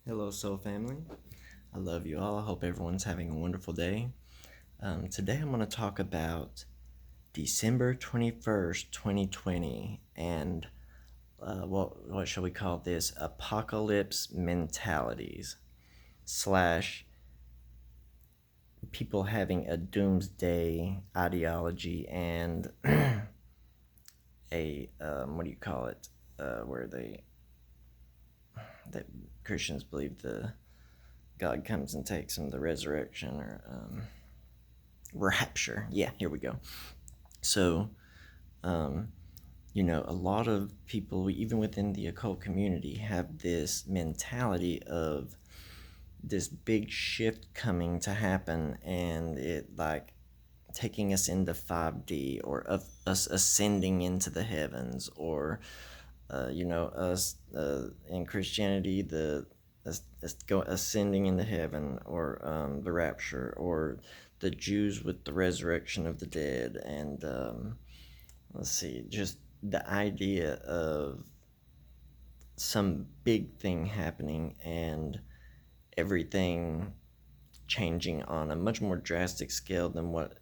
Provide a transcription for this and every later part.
Hello, Soul Family. I love you all. I hope everyone's having a wonderful day. Today I'm going to talk about December 21st, 2020, and what shall we call this? Apocalypse mentalities slash people having a doomsday ideology and what do you call it? Where that Christians believe the God comes and takes them, the resurrection or rapture. Yeah, here we go. So, um, a lot of people, even within the occult community, have this mentality of this big shift coming to happen and it like taking us into 5D or of us ascending into the heavens or us in Christianity, the us go ascending into heaven, or the rapture, or the Jews with the resurrection of the dead, and let's see, just the idea of some big thing happening and everything changing on a much more drastic scale than what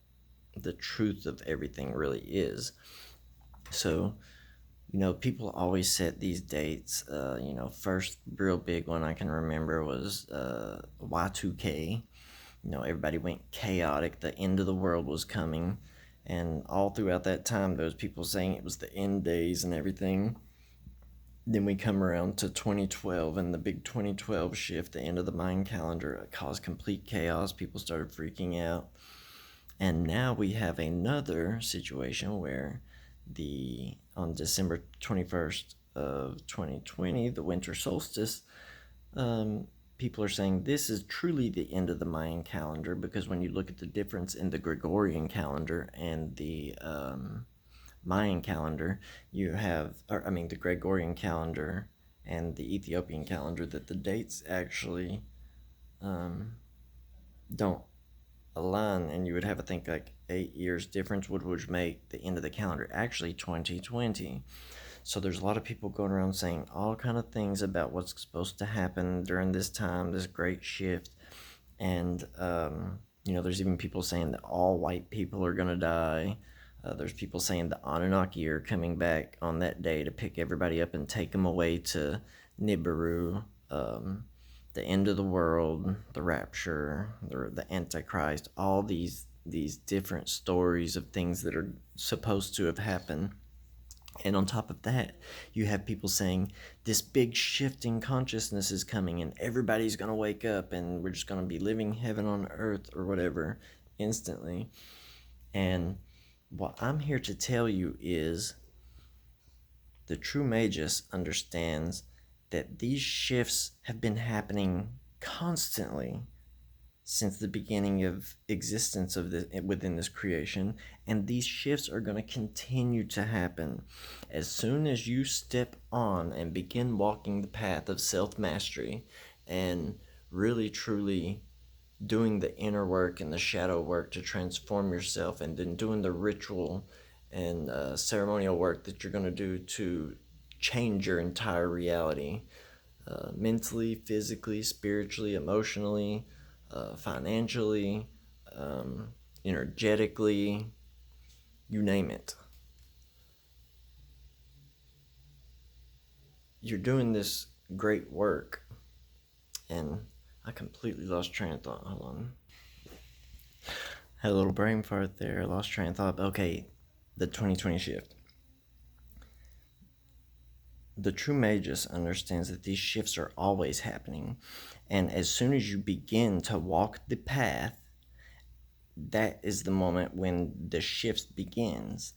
the truth of everything really is. So, people always set these dates. First real big one I can remember was Y2K. Everybody went chaotic. The end of the world was coming. And all throughout that time, there was people saying it was the end days and everything. Then we come around to 2012 and the big 2012 shift, the end of the Mayan calendar, caused complete chaos. People started freaking out. And now we have another situation where on December 21st of 2020, the Winter Solstice, people are saying this is truly the end of the Mayan calendar, because when you look at the difference in the Gregorian calendar and the Mayan calendar, the Gregorian calendar and the Ethiopian calendar, that the dates actually don't align, and you would have to think like 8 years difference would make the end of the calendar actually 2020. So there's a lot of people going around saying all kind of things about what's supposed to happen during this time, this great shift. And there's even people saying that all white people are going to die. There's people saying the Annunaki are coming back on that day to pick everybody up and take them away to Nibiru. The end of the world, the rapture, the antichrist, all these different stories of things that are supposed to have happened. And on top of that, you have people saying this big shift in consciousness is coming and everybody's going to wake up and we're just going to be living heaven on earth or whatever instantly. And what I'm here to tell you is the true magus understands that these shifts have been happening constantly since the beginning of existence of this within this creation, and these shifts are going to continue to happen. As soon as you step on and begin walking the path of self-mastery and really truly doing the inner work and the shadow work to transform yourself, and then doing the ritual and ceremonial work that you're going to do to change your entire reality, mentally, physically, spiritually, emotionally, financially, energetically, you name it. You're doing this great work. And I completely lost train of thought. Hold on. Had a little brain fart there. Lost train of thought. Okay, the 2020 shift. The true magus understands that these shifts are always happening. And as soon as you begin to walk the path, that is the moment when the shift begins.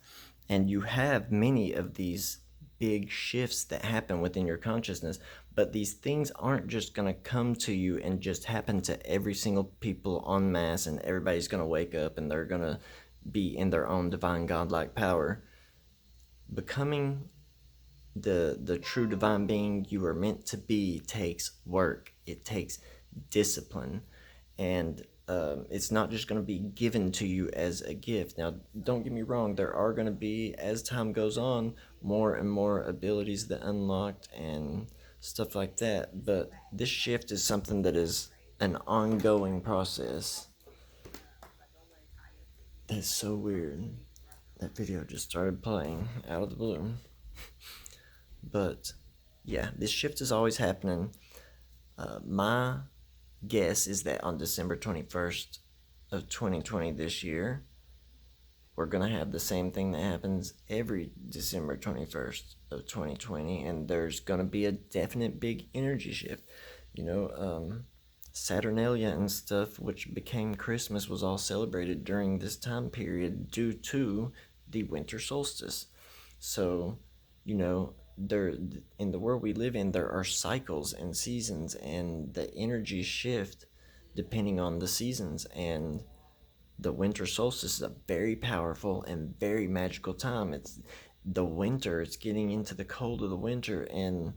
And you have many of these big shifts that happen within your consciousness, but these things aren't just going to come to you and just happen to every single people en masse and everybody's going to wake up and they're going to be in their own divine godlike power. Becoming the true divine being you are meant to be takes work. It takes discipline, and it's not just going to be given to you as a gift. Now, don't get me wrong, there are going to be, as time goes on, more and more abilities that unlocked and stuff like that. But this shift is something that is an ongoing process. That's so weird. That video just started playing out of the blue. But yeah, this shift is always happening. My guess is that on December 21st of 2020 this year, we're going to have the same thing that happens every December 21st of 2020, and there's going to be a definite big energy shift. Saturnalia and stuff, which became Christmas, was all celebrated during this time period due to the winter solstice. So, there in the world we live in, there are cycles and seasons, and the energies shift depending on the seasons. And the winter solstice is a very powerful and very magical time. It's the winter, it's getting into the cold of the winter, and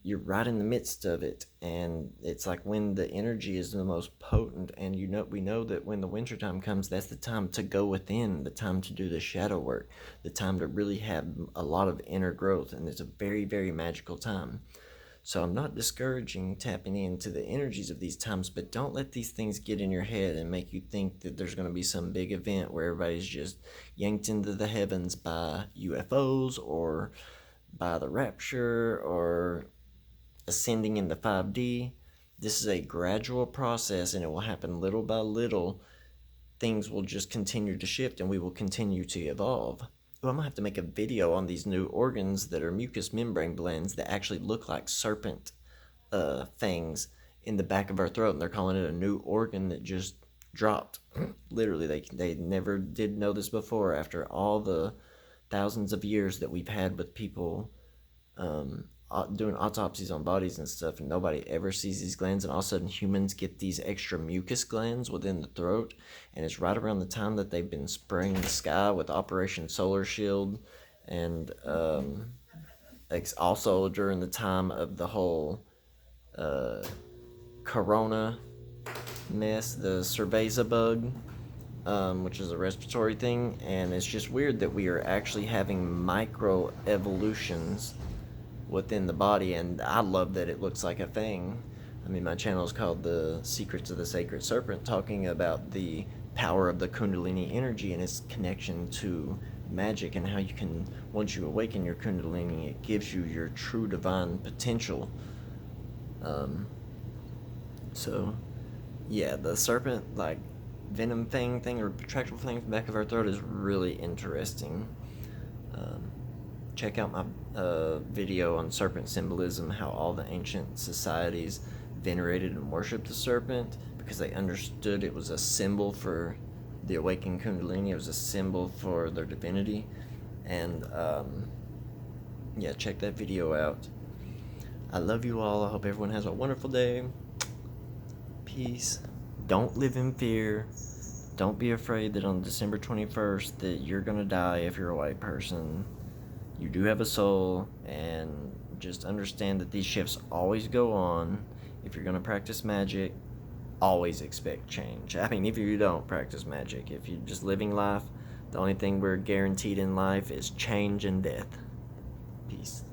you're right in the midst of it, and it's like when the energy is the most potent. And we know that when the winter time comes, that's the time to go within, the time to do the shadow work, the time to really have a lot of inner growth, and it's a very, very magical time. So I'm not discouraging tapping into the energies of these times, but don't let these things get in your head and make you think that there's going to be some big event where everybody's just yanked into the heavens by UFOs or by the rapture or ascending into 5D. This is a gradual process, and it will happen little by little. Things will just continue to shift, and we will continue to evolve. I'm gonna have to make a video on these new organs that are mucous membrane blends that actually look like serpent fangs in the back of our throat, and they're calling it a new organ that just dropped. Literally, they never did know this before. After all the thousands of years that we've had with people doing autopsies on bodies and stuff, and nobody ever sees these glands, and all of a sudden humans get these extra mucus glands within the throat. And it's right around the time that they've been spraying the sky with Operation Solar Shield, and it's also during the time of the whole corona mess, the cerveza bug, which is a respiratory thing. And it's just weird that we are actually having micro evolutions within the body, and I love that it looks like a thing. I mean, my channel is called The Secrets of the Sacred Serpent, talking about the power of the Kundalini energy and its connection to magic, and how you can, once you awaken your Kundalini, it gives you your true divine potential. So, yeah, the serpent, like, venom thing or retractable thing in the back of our throat is really interesting. Check out my video on serpent symbolism, how all the ancient societies venerated and worshipped the serpent because they understood it was a symbol for the awakened Kundalini. It was a symbol for their divinity. And yeah, check that video out. I love you all. I hope everyone has a wonderful day. Peace. Don't live in fear. Don't be afraid that on December 21st that you're gonna die if you're a white person. You do have a soul, and just understand that these shifts always go on. If you're going to practice magic, always expect change. I mean, if you don't practice magic, if you're just living life, the only thing we're guaranteed in life is change and death. Peace.